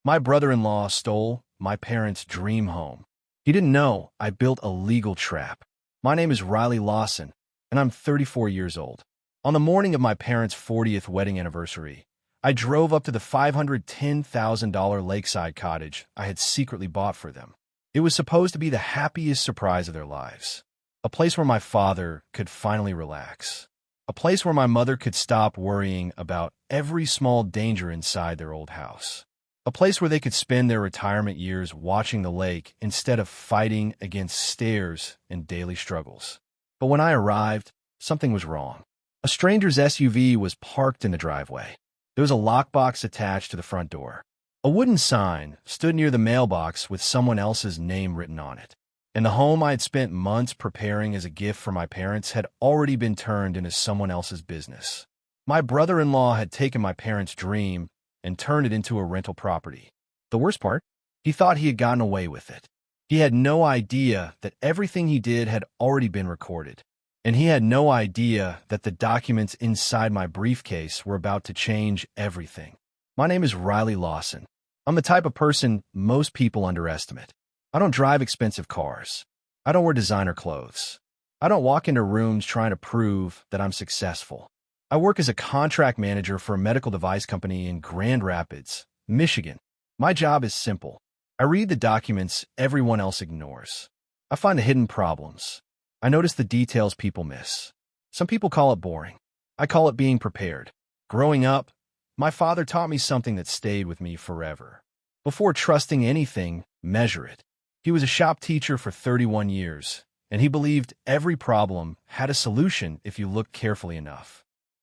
My brother-in-law stole my parents' dream home. He didn't know I built a legal trap. My name is Riley Lawson, and I'm 34 years old. On the morning of my parents' 40th wedding anniversary, I drove up to the $510,000 lakeside cottage I had secretly bought for them. It was supposed to be the happiest surprise of their lives. A place where my father could finally relax. A place where my mother could stop worrying about every small danger inside their old house. A place where they could spend their retirement years watching the lake instead of fighting against stairs and daily struggles. But when I arrived, something was wrong. A stranger's SUV was parked in the driveway. There was a lockbox attached to the front door. A wooden sign stood near the mailbox with someone else's name written on it. And the home I had spent months preparing as a gift for my parents had already been turned into someone else's business. My brother-in-law had taken my parents' dream and turned it into a rental property. The worst part? He thought he had gotten away with it. He had no idea that everything he did had already been recorded. And he had no idea that the documents inside my briefcase were about to change everything. My name is Riley Lawson. I'm the type of person most people underestimate. I don't drive expensive cars. I don't wear designer clothes. I don't walk into rooms trying to prove that I'm successful. I work as a contract manager for a medical device company in Grand Rapids, Michigan. My job is simple. I read the documents everyone else ignores. I find the hidden problems. I notice the details people miss. Some people call it boring. I call it being prepared. Growing up, my father taught me something that stayed with me forever. Before trusting anything, measure it. He was a shop teacher for 31 years, and he believed every problem had a solution if you looked carefully enough.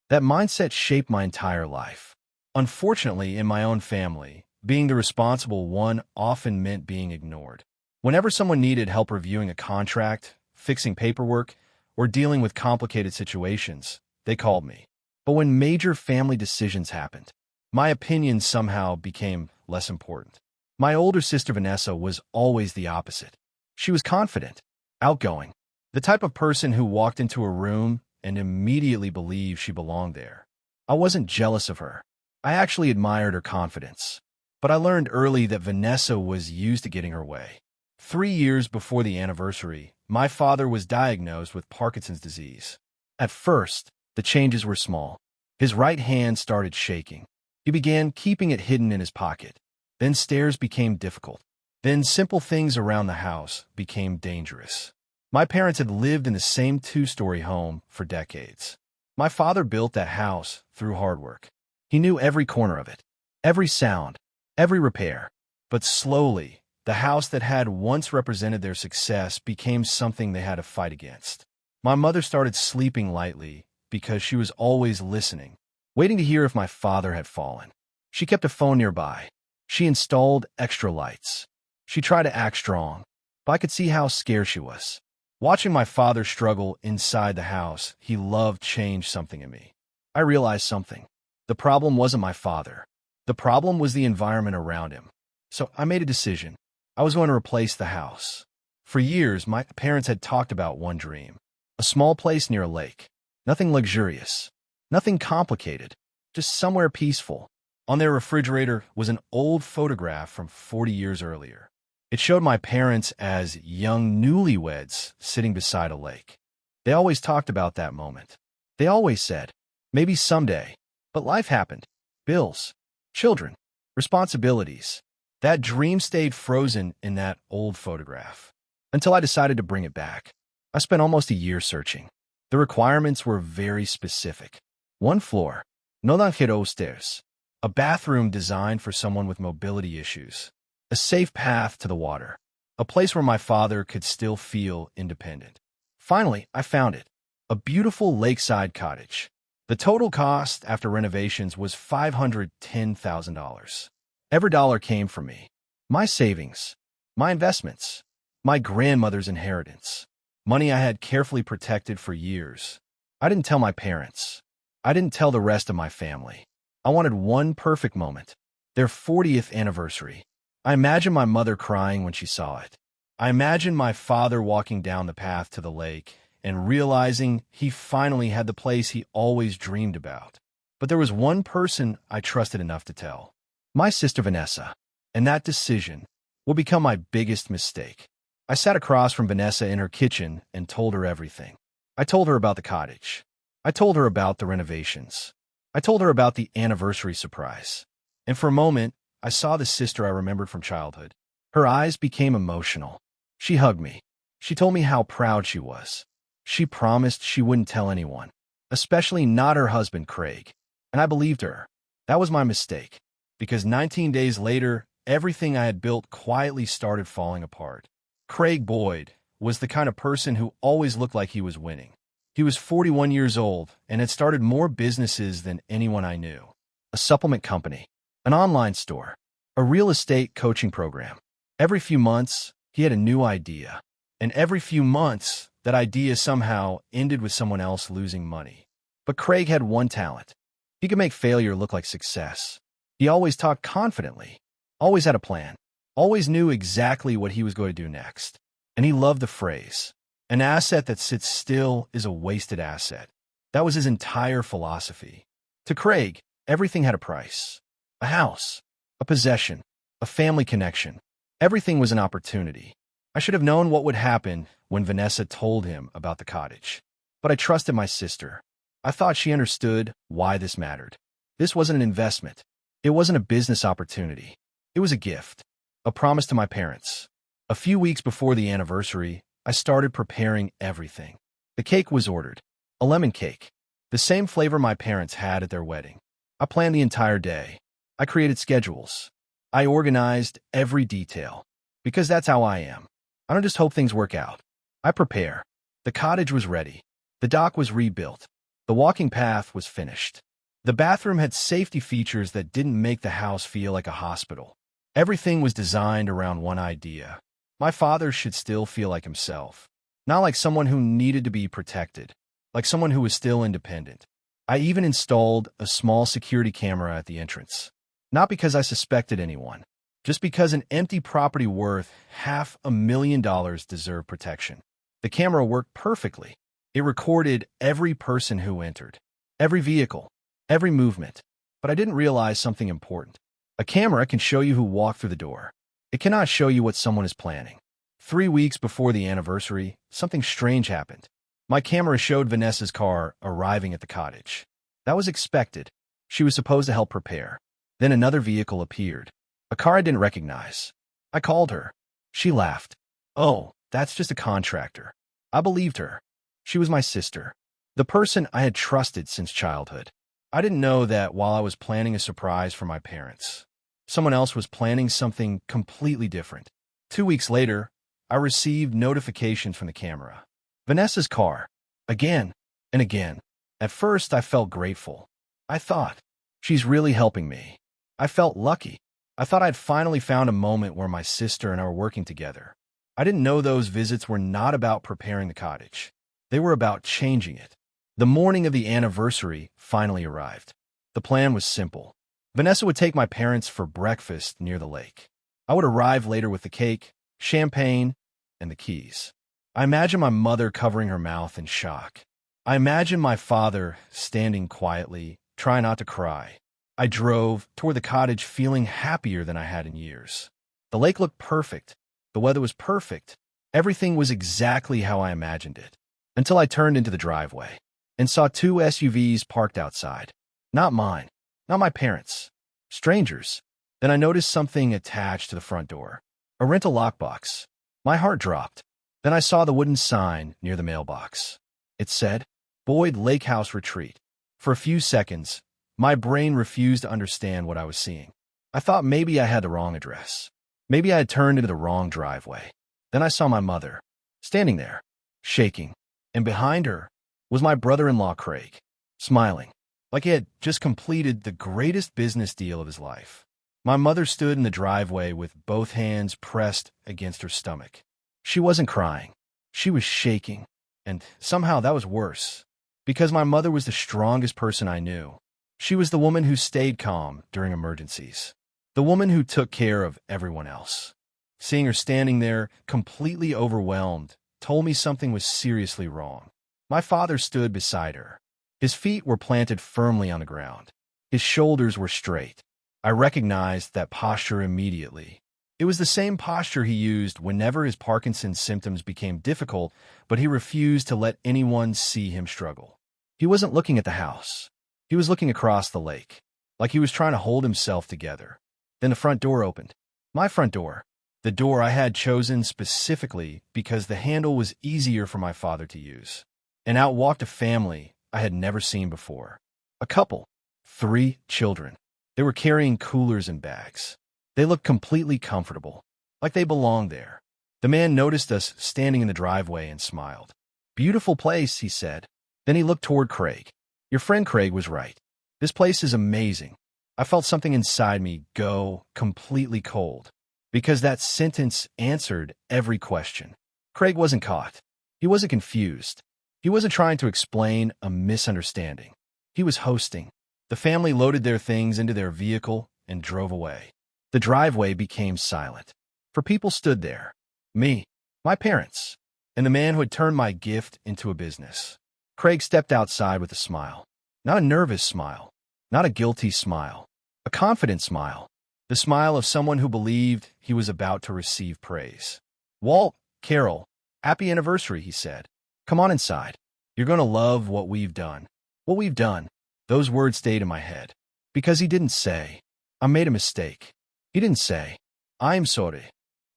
That mindset shaped my entire life. Unfortunately, in my own family, being the responsible one often meant being ignored. Whenever someone needed help reviewing a contract, fixing paperwork, or dealing with complicated situations, they called me. But when major family decisions happened, my opinion somehow became less important. My older sister Vanessa was always the opposite. She was confident, outgoing, the type of person who walked into a room and immediately believed she belonged there. I wasn't jealous of her. I actually admired her confidence. But I learned early that Vanessa was used to getting her way. 3 years before the anniversary, my father was diagnosed with Parkinson's disease. At first, the changes were small. His right hand started shaking. He began keeping it hidden in his pocket. Then stairs became difficult. Then simple things around the house became dangerous. My parents had lived in the same two-story home for decades. My father built that house through hard work. He knew every corner of it, every sound, every repair. But slowly, the house that had once represented their success became something they had to fight against. My mother started sleeping lightly because she was always listening, waiting to hear if my father had fallen. She kept a phone nearby. She installed extra lights. She tried to act strong, but I could see how scared she was. Watching my father struggle inside the house, he loved changed something in me. I realized something. The problem wasn't my father. The problem was the environment around him. So I made a decision. I was going to replace the house. For years, my parents had talked about one dream. A small place near a lake. Nothing luxurious. Nothing complicated. Just somewhere peaceful. On their refrigerator was an old photograph from 40 years earlier. It showed my parents as young newlyweds sitting beside a lake. They always talked about that moment. They always said, maybe someday. But life happened. Bills, children, responsibilities. That dream stayed frozen in that old photograph. Until I decided to bring it back. I spent almost a year searching. The requirements were very specific. 1 floor, no danjero stairs. A bathroom designed for someone with mobility issues. A safe path to the water. A place where my father could still feel independent. Finally, I found it. A beautiful lakeside cottage. The total cost after renovations was $510,000. Every dollar came from me. My savings. My investments. My grandmother's inheritance. Money I had carefully protected for years. I didn't tell my parents. I didn't tell the rest of my family. I wanted one perfect moment. Their 40th anniversary. I imagined my mother crying when she saw it. I imagined my father walking down the path to the lake and realizing he finally had the place he always dreamed about. But there was one person I trusted enough to tell. My sister Vanessa. And that decision will become my biggest mistake. I sat across from Vanessa in her kitchen and told her everything. I told her about the cottage. I told her about the renovations. I told her about the anniversary surprise. And for a moment, I saw the sister I remembered from childhood. Her eyes became emotional. She hugged me. She told me how proud she was. She promised she wouldn't tell anyone, especially not her husband, Craig. And I believed her. That was my mistake, because 19 days later, everything I had built quietly started falling apart. Craig Boyd was the kind of person who always looked like he was winning. He was 41 years old and had started more businesses than anyone I knew. A supplement company, an online store, a real estate coaching program. Every few months, he had a new idea. And every few months, that idea somehow ended with someone else losing money. But Craig had one talent. He could make failure look like success. He always talked confidently, always had a plan, always knew exactly what he was going to do next. And he loved the phrase, "An asset that sits still is a wasted asset." That was his entire philosophy. To Craig, everything had a price. A house, a possession, a family connection. Everything was an opportunity. I should have known what would happen when Vanessa told him about the cottage. But I trusted my sister. I thought she understood why this mattered. This wasn't an investment. It wasn't a business opportunity. It was a gift, a promise to my parents. A few weeks before the anniversary, I started preparing everything. The cake was ordered, a lemon cake, the same flavor my parents had at their wedding. I planned the entire day. I created schedules. I organized every detail, because that's how I am. I don't just hope things work out. I prepare. The cottage was ready. The dock was rebuilt. The walking path was finished. The bathroom had safety features that didn't make the house feel like a hospital. Everything was designed around one idea. My father should still feel like himself, not like someone who needed to be protected, like someone who was still independent. I even installed a small security camera at the entrance, not because I suspected anyone, just because an empty property worth $500,000 deserved protection. The camera worked perfectly. It recorded every person who entered, every vehicle, every movement. But I didn't realize something important. A camera can show you who walked through the door. It cannot show you what someone is planning. 3 weeks before the anniversary, something strange happened. My camera showed Vanessa's car arriving at the cottage. That was expected. She was supposed to help prepare. Then another vehicle appeared, a car I didn't recognize. I called her. She laughed. "Oh, that's just a contractor." I believed her. She was my sister, the person I had trusted since childhood. I didn't know that while I was planning a surprise for my parents, someone else was planning something completely different. 2 weeks later, I received notifications from the camera. Vanessa's car. Again and again. At first, I felt grateful. I thought, she's really helping me. I felt lucky. I thought I'd finally found a moment where my sister and I were working together. I didn't know those visits were not about preparing the cottage. They were about changing it. The morning of the anniversary finally arrived. The plan was simple. Vanessa would take my parents for breakfast near the lake. I would arrive later with the cake, champagne, and the keys. I imagined my mother covering her mouth in shock. I imagined my father standing quietly, trying not to cry. I drove toward the cottage feeling happier than I had in years. The lake looked perfect. The weather was perfect. Everything was exactly how I imagined it. Until I turned into the driveway and saw 2 SUVs parked outside. Not mine, not my parents, strangers. Then I noticed something attached to the front door, a rental lockbox. My heart dropped. Then I saw the wooden sign near the mailbox. It said, Boyd Lake House Retreat. For a few seconds, my brain refused to understand what I was seeing. I thought maybe I had the wrong address. Maybe I had turned into the wrong driveway. Then I saw my mother, standing there, shaking. And behind her was my brother-in-law, Craig, smiling, like he had just completed the greatest business deal of his life. My mother stood in the driveway with both hands pressed against her stomach. She wasn't crying. She was shaking. And somehow that was worse, because my mother was the strongest person I knew. She was the woman who stayed calm during emergencies, the woman who took care of everyone else. Seeing her standing there, completely overwhelmed, told me something was seriously wrong. My father stood beside her. His feet were planted firmly on the ground. His shoulders were straight. I recognized that posture immediately. It was the same posture he used whenever his Parkinson's symptoms became difficult, but he refused to let anyone see him struggle. He wasn't looking at the house. He was looking across the lake, like he was trying to hold himself together. Then the front door opened. My front door. The door I had chosen specifically because the handle was easier for my father to use. And out walked a family I had never seen before. A couple. 3 children. They were carrying coolers and bags. They looked completely comfortable, like they belonged there. The man noticed us standing in the driveway and smiled. "Beautiful place," he said. Then he looked toward Craig. "Your friend Craig was right. This place is amazing." I felt something inside me go completely cold, because that sentence answered every question. Craig wasn't caught. He wasn't confused. He wasn't trying to explain a misunderstanding. He was hosting. The family loaded their things into their vehicle and drove away. The driveway became silent. For people stood there. Me, my parents, and the man who had turned my gift into a business. Craig stepped outside with a smile. Not a nervous smile. Not a guilty smile. A confident smile. The smile of someone who believed he was about to receive praise. "Walt, Carol, happy anniversary," he said. "Come on inside. You're going to love what we've done." What we've done. Those words stayed in my head. Because he didn't say, "I made a mistake." He didn't say, "I'm sorry."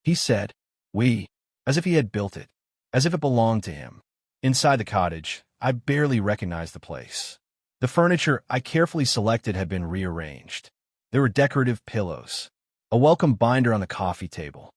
He said, "We," as if he had built it, as if it belonged to him. Inside the cottage, I barely recognized the place. The furniture I carefully selected had been rearranged. There were decorative pillows, a welcome binder on the coffee table,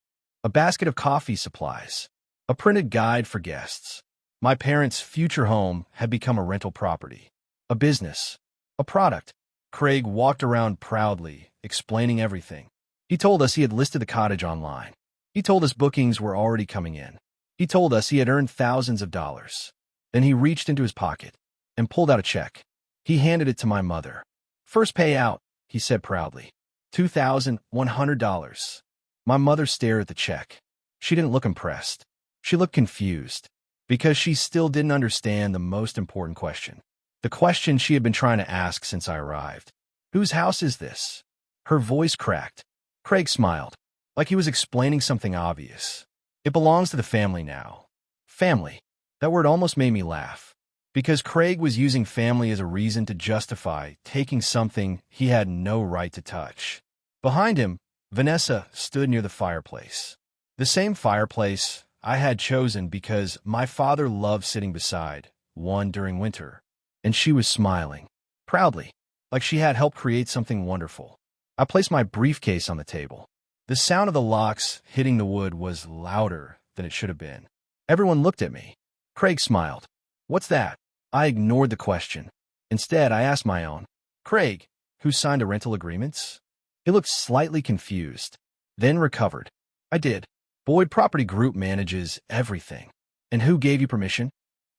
a basket of coffee supplies, a printed guide for guests. My parents' future home had become a rental property, a business, a product. Craig walked around proudly, explaining everything. He told us he had listed the cottage online. He told us bookings were already coming in. He told us he had earned thousands of dollars. Then he reached into his pocket and pulled out a check. He handed it to my mother. "First payout," he said proudly. $2,100. My mother stared at the check. She didn't look impressed. She looked confused, because she still didn't understand the most important question. The question she had been trying to ask since I arrived. "Whose house is this?" Her voice cracked. Craig smiled, like he was explaining something obvious. "It belongs to the family now." Family. That word almost made me laugh, because Craig was using family as a reason to justify taking something he had no right to touch. Behind him, Vanessa stood near the fireplace. The same fireplace I had chosen because my father loved sitting beside one during winter, and she was smiling, proudly, like she had helped create something wonderful. I placed my briefcase on the table. The sound of the locks hitting the wood was louder than it should have been. Everyone looked at me. Craig smiled. "What's that?" I ignored the question. Instead, I asked my own. "Craig, who signed the rental agreements?" He looked slightly confused, then recovered. "I did. Boyd Property Group manages everything." "And who gave you permission?"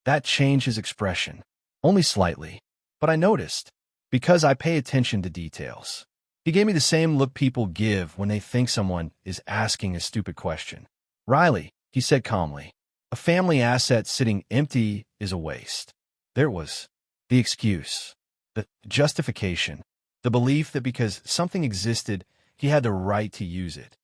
That changed his expression. Only slightly. But I noticed, because I pay attention to details. He gave me the same look people give when they think someone is asking a stupid question. "Riley," he said calmly, "a family asset sitting empty is a waste." There it was. The excuse. The justification. The belief that because something existed, he had the right to use it.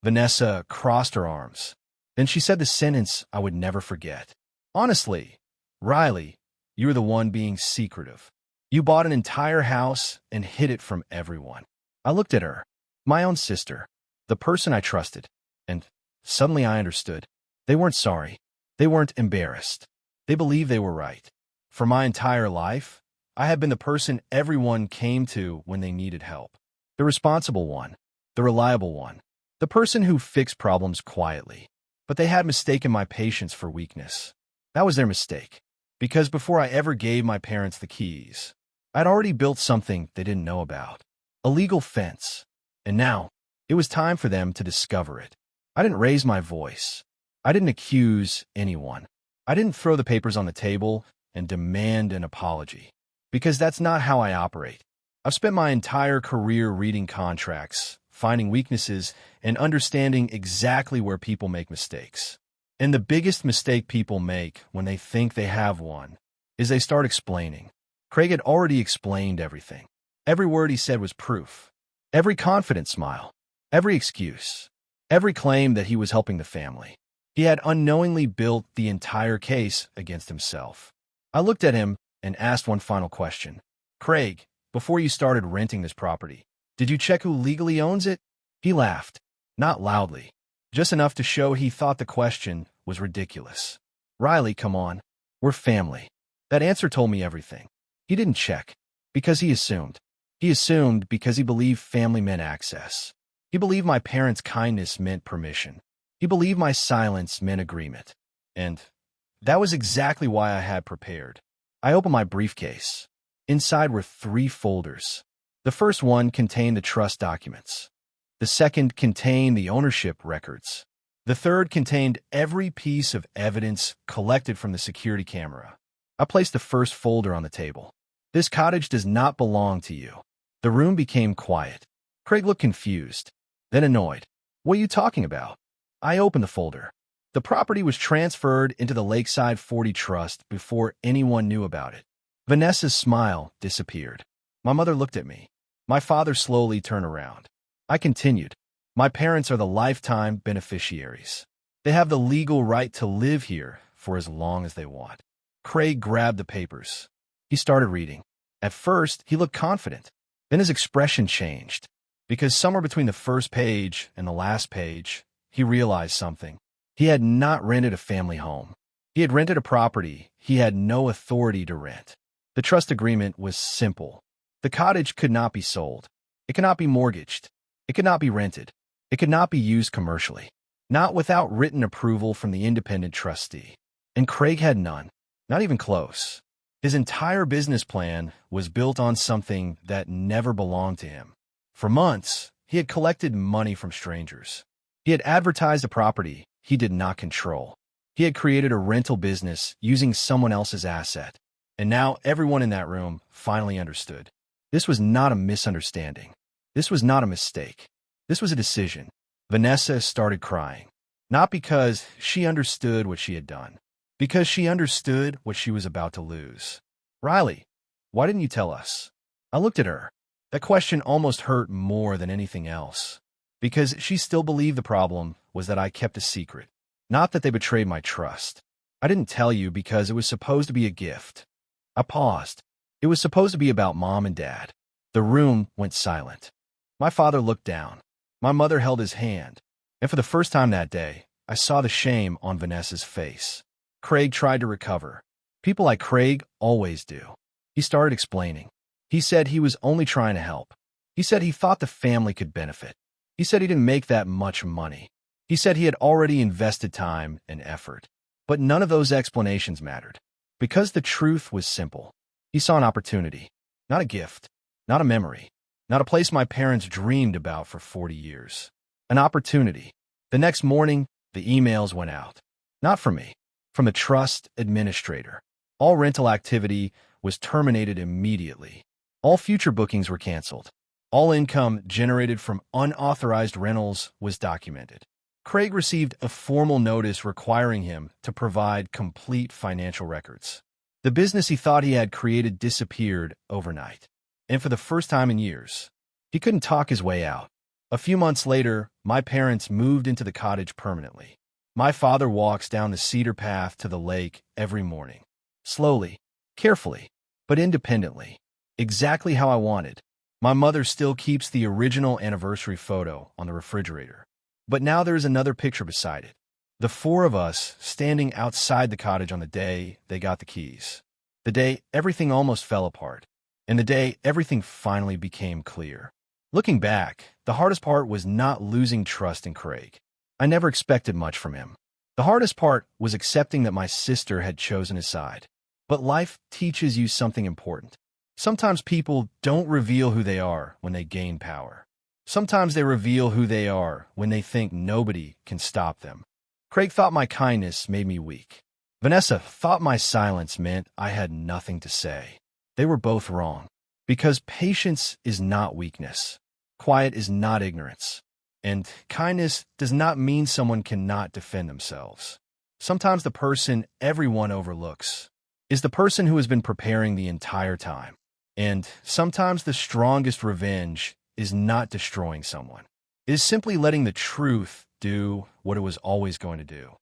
Vanessa crossed her arms. Then she said the sentence I would never forget. "Honestly, Riley, you're the one being secretive. You bought an entire house and hid it from everyone." I looked at her, my own sister, the person I trusted, and suddenly I understood. They weren't sorry. They weren't embarrassed. They believed they were right. For my entire life, I had been the person everyone came to when they needed help. The responsible one, the reliable one, the person who fixed problems quietly. But they had mistaken my patience for weakness. That was their mistake. Because before I ever gave my parents the keys, I'd already built something they didn't know about. A legal fence. And now, it was time for them to discover it. I didn't raise my voice. I didn't accuse anyone. I didn't throw the papers on the table and demand an apology. Because that's not how I operate. I've spent my entire career reading contracts, finding weaknesses, and understanding exactly where people make mistakes. And the biggest mistake people make when they think they have one is they start explaining. Craig had already explained everything. Every word he said was proof. Every confident smile. Every excuse. Every claim that he was helping the family. He had unknowingly built the entire case against himself. I looked at him and asked one final question. Craig, before you started renting this property, did you check who legally owns it? He laughed, not loudly, just enough to show he thought the question was ridiculous. Riley, come on. We're family. That answer told me everything. He didn't check, because he assumed. He assumed because he believed family meant access. He believed my parents' kindness meant permission. He believed my silence meant agreement. And that was exactly why I had prepared. I opened my briefcase. Inside were 3 folders. The first one contained the trust documents. The second contained the ownership records. The third contained every piece of evidence collected from the security camera. I placed the first folder on the table. This cottage does not belong to you. The room became quiet. Craig looked confused, then annoyed. What are you talking about? I opened the folder. The property was transferred into the Lakeside 40 Trust before anyone knew about it. Vanessa's smile disappeared. My mother looked at me. My father slowly turned around. I continued. My parents are the lifetime beneficiaries. They have the legal right to live here for as long as they want. Craig grabbed the papers. He started reading. At first, he looked confident. Then his expression changed. Because somewhere between the first page and the last page, he realized something. He had not rented a family home. He had rented a property he had no authority to rent. The trust agreement was simple. The cottage could not be sold. It could not be mortgaged. It could not be rented. It could not be used commercially. Not without written approval from the independent trustee. And Craig had none. Not even close. His entire business plan was built on something that never belonged to him. For months, he had collected money from strangers. He had advertised a property he did not control. He had created a rental business using someone else's asset. And now everyone in that room finally understood. This was not a misunderstanding. This was not a mistake. This was a decision. Vanessa started crying. Not because she understood what she had done. Because she understood what she was about to lose. Riley, why didn't you tell us? I looked at her. That question almost hurt more than anything else. Because she still believed the problem was that I kept a secret. Not that they betrayed my trust. I didn't tell you because it was supposed to be a gift. I paused. It was supposed to be about Mom and Dad. The room went silent. My father looked down. My mother held his hand. And for the first time that day, I saw the shame on Vanessa's face. Craig tried to recover. People like Craig always do. He started explaining. He said he was only trying to help. He said he thought the family could benefit. He said he didn't make that much money. He said he had already invested time and effort. But none of those explanations mattered. Because the truth was simple. He saw an opportunity. Not a gift. Not a memory. Not a place my parents dreamed about for 40 years. An opportunity. The next morning, the emails went out. Not from me. From the trust administrator. All rental activity was terminated immediately. All future bookings were canceled. All income generated from unauthorized rentals was documented. Craig received a formal notice requiring him to provide complete financial records. The business he thought he had created disappeared overnight. And for the first time in years, he couldn't talk his way out. A few months later, my parents moved into the cottage permanently. My father walks down the cedar path to the lake every morning. Slowly, carefully, but independently. Exactly how I wanted. My mother still keeps the original anniversary photo on the refrigerator. But now there is another picture beside it. The 4 of us standing outside the cottage on the day they got the keys. The day everything almost fell apart. And the day everything finally became clear. Looking back, the hardest part was not losing trust in Craig. I never expected much from him. The hardest part was accepting that my sister had chosen his side. But life teaches you something important. Sometimes people don't reveal who they are when they gain power. Sometimes they reveal who they are when they think nobody can stop them. Craig thought my kindness made me weak. Vanessa thought my silence meant I had nothing to say. They were both wrong. Because patience is not weakness. Quiet is not ignorance. And kindness does not mean someone cannot defend themselves. Sometimes the person everyone overlooks is the person who has been preparing the entire time. And sometimes the strongest revenge is not destroying someone. It is simply letting the truth do what it was always going to do.